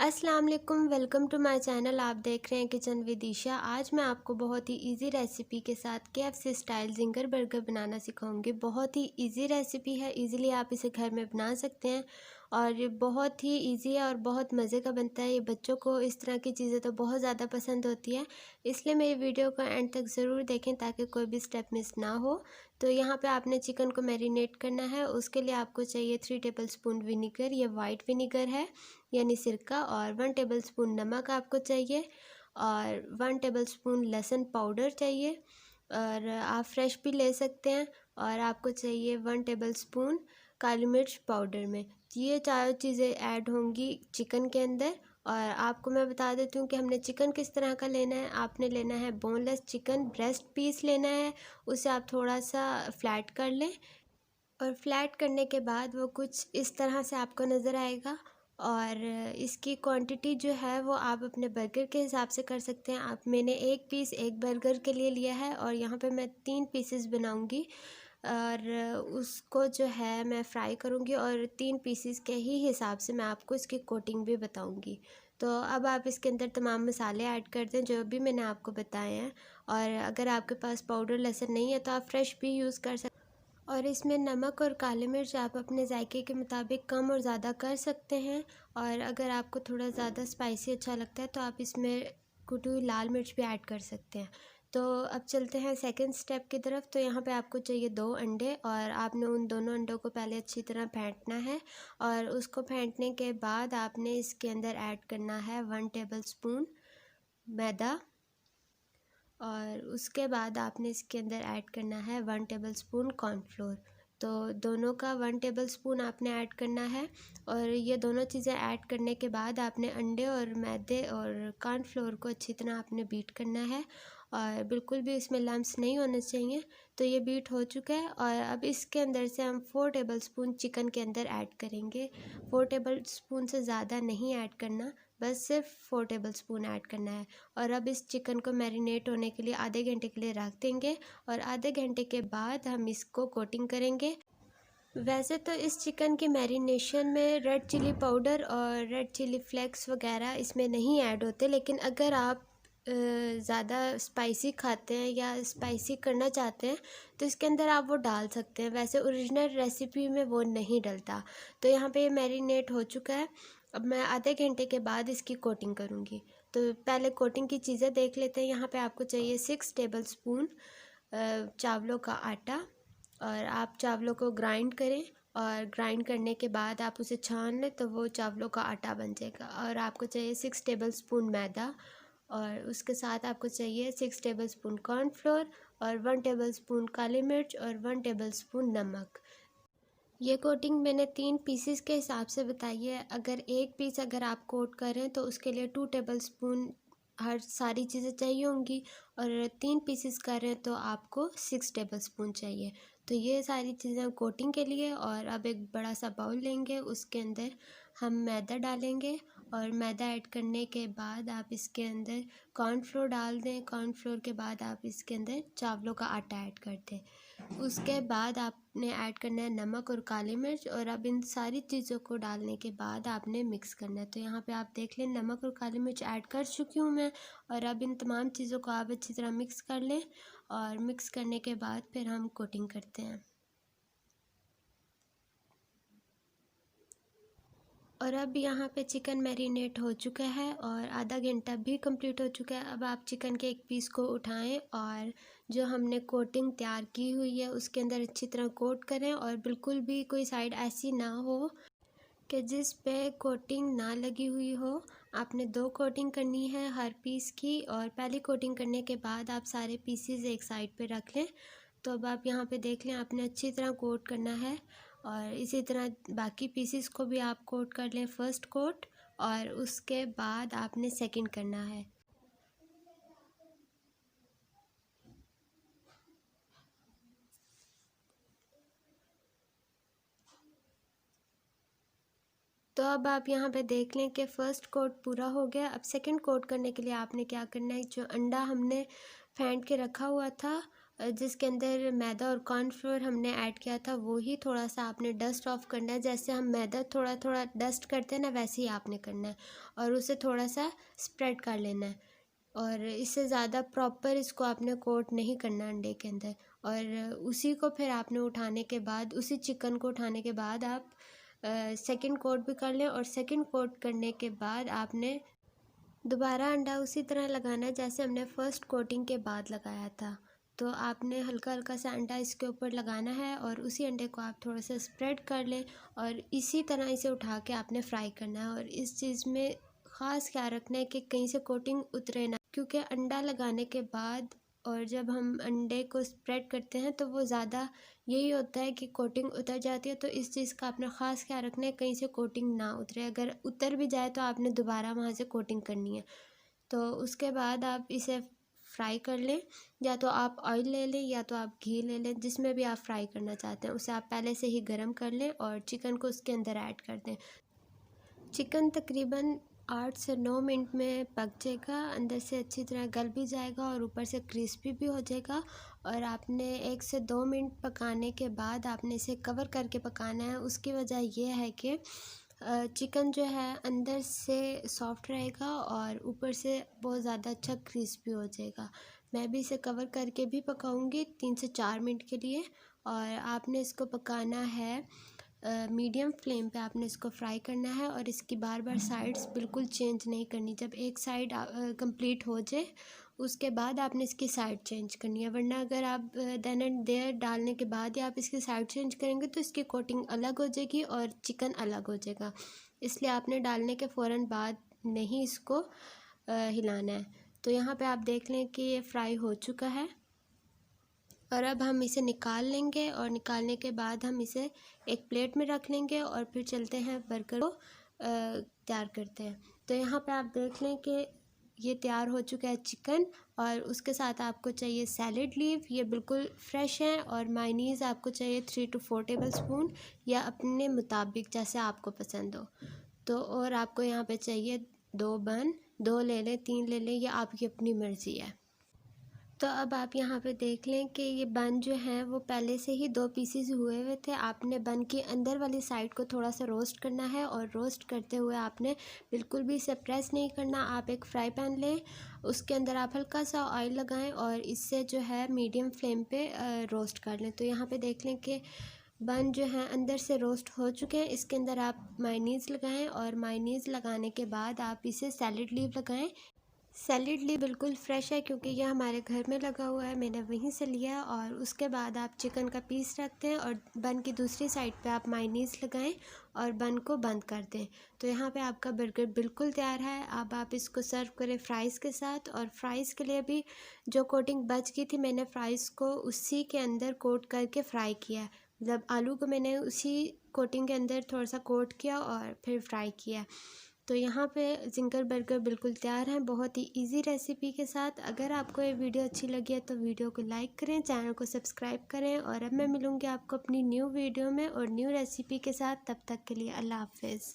अस्सलाम वालेकुम, welcome to my channel. आप देख रहे हैं किचन विद ईशा। आज मैं आपको बहुत ही इजी रेसिपी के साथ केएफसी स्टाइल जिंगर बर्गर बनाना सिखाऊंगी। बहुत ही इजी रेसिपी है, इजीली आप इसे घर में बना सकते हैं और ये बहुत ही इजी है और बहुत मज़े का बनता है। ये बच्चों को इस तरह की चीज़ें तो बहुत ज़्यादा पसंद होती है, इसलिए मेरी वीडियो को एंड तक ज़रूर देखें ताकि कोई भी स्टेप मिस ना हो। तो यहाँ पे आपने चिकन को मैरिनेट करना है। उसके लिए आपको चाहिए 3 टेबलस्पून विनीगर, ये वाइट विनीगर है यानी सिरका, और 1 टेबलस्पून नमक आपको चाहिए और 1 टेबलस्पून लहसुन पाउडर चाहिए और आप फ्रेश भी ले सकते हैं। और आपको चाहिए 1 टेबलस्पून काली मिर्च पाउडर में। ये चारों चीज़ें ऐड होंगी चिकन के अंदर। और आपको मैं बता देती हूँ कि हमने चिकन किस तरह का लेना है। आपने लेना है बोनलेस चिकन, ब्रेस्ट पीस लेना है, उसे आप थोड़ा सा फ्लैट कर लें और फ्लैट करने के बाद वो कुछ इस तरह से आपको नज़र आएगा। और इसकी क्वांटिटी जो है वो आप अपने बर्गर के हिसाब से कर सकते हैं। मैंने एक पीस एक बर्गर के लिए लिया है और यहाँ पे मैं 3 पीसेस बनाऊंगी और उसको जो है मैं फ्राई करूंगी और 3 पीसेस के ही हिसाब से मैं आपको इसकी कोटिंग भी बताऊंगी। तो अब आप इसके अंदर तमाम मसाले ऐड कर दें जो भी मैंने आपको बताए हैं। और अगर आपके पास पाउडर लहसुन नहीं है तो आप फ्रेश भी यूज़ कर सकते हैं। और इसमें नमक और काली मिर्च आप अपने जायके के मुताबिक कम और ज़्यादा कर सकते हैं। और अगर आपको थोड़ा ज़्यादा स्पाइसी अच्छा लगता है तो आप इसमें कुटी हुई लाल मिर्च भी ऐड कर सकते हैं। तो अब चलते हैं सेकंड स्टेप की तरफ। तो यहाँ पे आपको चाहिए 2 अंडे और आपने उन दोनों अंडों को पहले अच्छी तरह फेंटना है। और उसको फेंटने के बाद आपने इसके अंदर ऐड करना है 1 टेबलस्पून मैदा और उसके बाद आपने इसके अंदर ऐड करना है 1 टेबलस्पून कॉर्नफ्लोर। तो दोनों का 1 टेबलस्पून आपने ऐड करना है। और ये दोनों चीज़ें ऐड करने के बाद आपने अंडे और मैदे और कॉर्नफ्लोर को अच्छी तरह आपने बीट करना है और बिल्कुल भी इसमें लम्स नहीं होने चाहिए। तो ये बीट हो चुका है और अब इसके अंदर से हम 4 टेबलस्पून चिकन के अंदर ऐड करेंगे। 4 टेबलस्पून से ज़्यादा नहीं ऐड करना, बस सिर्फ 4 टेबलस्पून ऐड करना है। और अब इस चिकन को मैरिनेट होने के लिए आधे घंटे के लिए रख देंगे और आधे घंटे के बाद हम इसको कोटिंग करेंगे। वैसे तो इस चिकन की मैरिनेशन में रेड चिली पाउडर और रेड चिली फ्लेक्स वगैरह इसमें नहीं ऐड होते, लेकिन अगर आप ज़्यादा स्पाइसी खाते हैं या स्पाइसी करना चाहते हैं तो इसके अंदर आप वो डाल सकते हैं। वैसे ओरिजिनल रेसिपी में वो नहीं डलता। तो यहाँ पे ये मैरिनेट हो चुका है। अब मैं आधे घंटे के बाद इसकी कोटिंग करूँगी। तो पहले कोटिंग की चीज़ें देख लेते हैं। यहाँ पे आपको चाहिए 6 टेबलस्पून चावलों का आटा और आप चावलों को ग्राइंड करें और ग्राइंड करने के बाद आप उसे छान लें तो वो चावलों का आटा बन जाएगा। और आपको चाहिए 6 टेबलस्पून मैदा और उसके साथ आपको चाहिए 6 टेबलस्पून कॉर्नफ्लोर और 1 टेबलस्पून काली मिर्च और 1 टेबलस्पून नमक। ये कोटिंग मैंने 3 पीसेस के हिसाब से बताई है। अगर एक पीस अगर आप कोट करें तो उसके लिए 2 टेबलस्पून हर सारी चीज़ें चाहिए होंगी और 3 पीसेस कर रहे हैं तो आपको 6 टेबलस्पून चाहिए। तो ये सारी चीज़ें कोटिंग के लिए। और अब एक बड़ा सा बाउल लेंगे, उसके अंदर हम मैदा डालेंगे और मैदा ऐड करने के बाद आप इसके अंदर कॉर्नफ्लोर डाल दें। कॉर्नफ्लोर के बाद आप इसके अंदर चावलों का आटा ऐड कर दें। उसके बाद आपने ऐड करना है नमक और काली मिर्च। और अब इन सारी चीज़ों को डालने के बाद आपने मिक्स करना है। तो यहाँ पे आप देख लें नमक और काली मिर्च ऐड कर चुकी हूँ मैं। और अब इन तमाम चीज़ों को आप अच्छी तरह मिक्स कर लें और मिक्स करने के बाद फिर हम कोटिंग करते हैं। और अब यहाँ पे चिकन मैरिनेट हो चुका है और आधा घंटा भी कंप्लीट हो चुका है। अब आप चिकन के एक पीस को उठाएं और जो हमने कोटिंग तैयार की हुई है उसके अंदर अच्छी तरह कोट करें और बिल्कुल भी कोई साइड ऐसी ना हो कि जिस पे कोटिंग ना लगी हुई हो। आपने 2 कोटिंग करनी है हर पीस की और पहली कोटिंग करने के बाद आप सारे पीसेस एक साइड पे रख लें। तो अब आप यहाँ पे देख लें आपने अच्छी तरह कोट करना है और इसी तरह बाकी पीसेस को भी आप कोट कर लें, फर्स्ट कोट, और उसके बाद आपने सेकंड करना है। तो अब आप यहाँ पे देख लें कि फ़र्स्ट कोट पूरा हो गया। अब सेकंड कोट करने के लिए आपने क्या करना है, जो अंडा हमने फेंट के रखा हुआ था जिसके अंदर मैदा और कॉर्नफ्लोर हमने ऐड किया था, वो ही थोड़ा सा आपने डस्ट ऑफ करना है। जैसे हम मैदा थोड़ा थोड़ा डस्ट करते हैं ना, वैसे ही आपने करना है और उसे थोड़ा सा स्प्रेड कर लेना है। और इससे ज़्यादा प्रॉपर इसको आपने कोट नहीं करना अंडे के अंदर। और उसी को फिर आपने उठाने के बाद, उसी चिकन को उठाने के बाद आप सेकंड कोट भी कर लें। और सेकंड कोट करने के बाद आपने दोबारा अंडा उसी तरह लगाना है जैसे हमने फ़र्स्ट कोटिंग के बाद लगाया था। तो आपने हल्का हल्का सा अंडा इसके ऊपर लगाना है और उसी अंडे को आप थोड़ा सा स्प्रेड कर लें और इसी तरह इसे उठा के आपने फ्राई करना है। और इस चीज़ में ख़ास ख्याल रखना है कि कहीं से कोटिंग उतरे ना, क्योंकि अंडा लगाने के बाद और जब हम अंडे को स्प्रेड करते हैं तो वो ज़्यादा यही होता है कि कोटिंग उतर जाती है। तो इस चीज़ का आपने ख़ास ख्याल रखना है कहीं से कोटिंग ना उतरे। अगर उतर भी जाए तो आपने दोबारा वहाँ से कोटिंग करनी है। तो उसके बाद आप इसे फ्राई कर लें। या तो आप ऑयल ले लें या तो आप घी ले लें, जिसमें भी आप फ्राई करना चाहते हैं उसे आप पहले से ही गर्म कर लें और चिकन को उसके अंदर ऐड कर दें। चिकन तकरीबन 8 से 9 मिनट में पक जाएगा, अंदर से अच्छी तरह गल भी जाएगा और ऊपर से क्रिस्पी भी हो जाएगा। और आपने 1 से 2 मिनट पकाने के बाद आपने इसे कवर करके पकाना है। उसकी वजह यह है कि चिकन जो है अंदर से सॉफ्ट रहेगा और ऊपर से बहुत ज़्यादा अच्छा क्रिस्पी हो जाएगा। मैं भी इसे कवर करके भी पकाऊंगी 3 से 4 मिनट के लिए। और आपने इसको पकाना है मीडियम फ्लेम पे, आपने इसको फ्राई करना है और इसकी बार बार साइड्स बिल्कुल चेंज नहीं करनी। जब एक साइड कंप्लीट हो जाए उसके बाद आपने इसकी साइड चेंज करनी है, वरना अगर आप देन एंड देयर डालने के बाद ही आप इसकी साइड चेंज करेंगे तो इसकी कोटिंग अलग हो जाएगी और चिकन अलग हो जाएगा। इसलिए आपने डालने के फ़ौरन बाद नहीं इसको हिलाना है। तो यहाँ पे आप देख लें कि ये फ्राई हो चुका है और अब हम इसे निकाल लेंगे और निकालने के बाद हम इसे एक प्लेट में रख लेंगे और फिर चलते हैं बर्गर को तैयार करते हैं। तो यहाँ पे आप देख लें कि ये तैयार हो चुका है चिकन और उसके साथ आपको चाहिए सैलेड लीव, ये बिल्कुल फ्रेश है। और मायोनीज़ आपको चाहिए 3 to 4 टेबल स्पून या अपने मुताबिक जैसे आपको पसंद हो। तो और आपको यहाँ पे चाहिए 2 बन, 2 ले लें 3 ले लें, ये आपकी अपनी मर्ज़ी है। तो अब आप यहाँ पे देख लें कि ये बन जो है वो पहले से ही 2 पीसेस हुए हुए थे। आपने बन की अंदर वाली साइड को थोड़ा सा रोस्ट करना है और रोस्ट करते हुए आपने बिल्कुल भी इसे प्रेस नहीं करना। आप एक फ्राई पैन लें, उसके अंदर आप हल्का सा ऑयल लगाएं और इससे जो है मीडियम फ्लेम पे रोस्ट कर लें। तो यहाँ पे देख लें कि बन जो है अंदर से रोस्ट हो चुके हैं। इसके अंदर आप मायोनीज़ लगाएं और मायोनीज़ लगाने के बाद आप इसे सैलेड लीव लगाएं। सैलेड ली बिल्कुल फ्रेश है क्योंकि यह हमारे घर में लगा हुआ है, मैंने वहीं से लिया है। और उसके बाद आप चिकन का पीस रखते हैं और बन की दूसरी साइड पे आप मायोनीज़ लगाएं और बन को बंद कर दें। तो यहाँ पे आपका बर्गर बिल्कुल तैयार है। अब आप इसको सर्व करें फ्राइज़ के साथ। और फ्राइज़ के लिए भी जो कोटिंग बच गई थी, मैंने फ़्राइज़ को उसी के अंदर कोट करके फ्राई किया। मतलब आलू को मैंने उसी कोटिंग के अंदर थोड़ा सा कोट किया और फिर फ्राई किया। तो यहाँ पे जिंगर बर्गर बिल्कुल तैयार हैं बहुत ही इजी रेसिपी के साथ। अगर आपको ये वीडियो अच्छी लगी है तो वीडियो को लाइक करें, चैनल को सब्सक्राइब करें। और अब मैं मिलूँगी आपको अपनी न्यू वीडियो में और न्यू रेसिपी के साथ। तब तक के लिए अल्लाह हाफिज़।